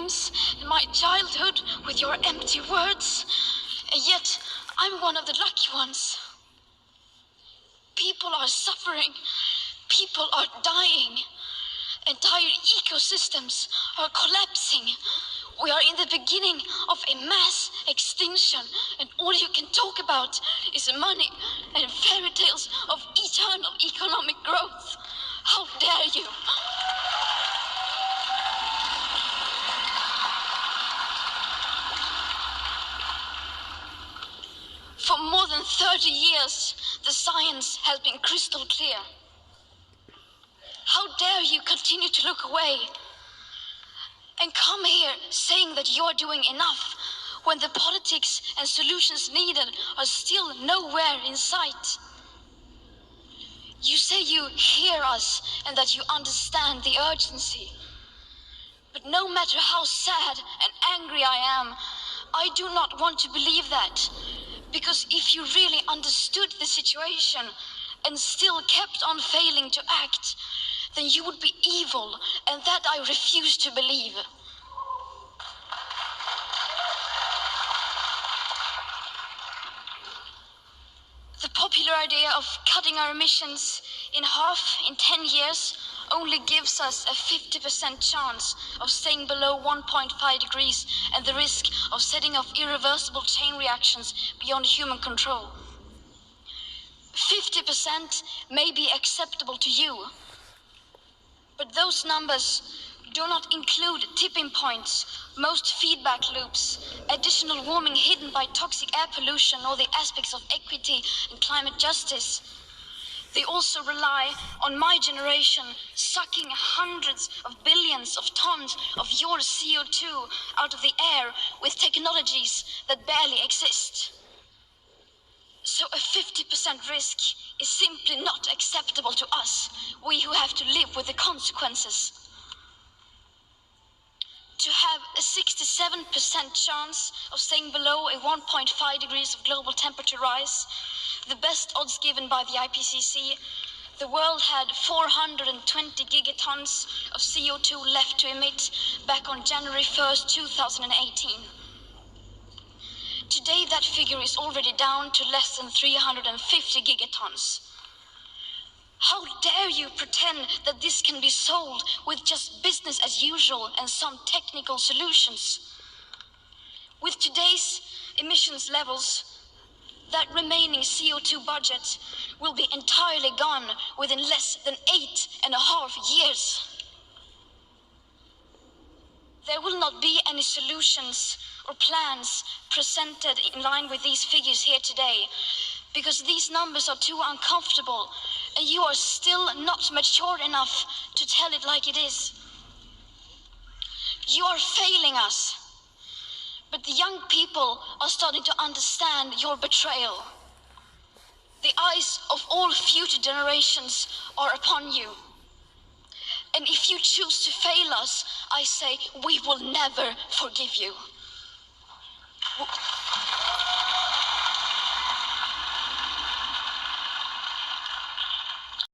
dreams and my childhood with your empty words, and yet I'm one of the lucky ones. People are suffering, people are dying, entire ecosystems are collapsing. We are in the beginning of a mass extinction, and all you can talk about is money and fairy tales of eternal economic growth. How dare you? For more than 30 years, the science has been crystal clear. How dare you continue to look away and come here saying that you're doing enough when the politics and solutions needed are still nowhere in sight? You say you hear us and that you understand the urgency. But no matter how sad and angry I am, I do not want to believe that. Because if you really understood the situation and still kept on failing to act, then you would be evil, and that I refuse to believe. The popular idea of cutting our emissions in half in 10 years only gives us a 50% chance of staying below 1.5 degrees and the risk of setting off irreversible chain reactions beyond human control. 50% may be acceptable to you, but those numbers do not include tipping points, most feedback loops, additional warming hidden by toxic air pollution, or the aspects of equity and climate justice. They also rely on my generation sucking hundreds of billions of tons of your CO2 out of the air with technologies that barely exist. So a 50% risk is simply not acceptable to us, we who have to live with the consequences. To have a 67% chance of staying below a 1.5 degrees of global temperature rise, the best odds given by the IPCC, the world had 420 gigatons of CO2 left to emit back on January 1st, 2018. Today, that figure is already down to less than 350 gigatons. How dare you pretend that this can be solved with just business as usual and some technical solutions? With today's emissions levels, that remaining CO2 budget will be entirely gone within less than 8.5 years. There will not be any solutions or plans presented in line with these figures here today, because these numbers are too uncomfortable and you are still not mature enough to tell it like it is. You are failing us, but the young people are starting to understand your betrayal. The eyes of all future generations are upon you. And if you choose to fail us, I say we will never forgive you.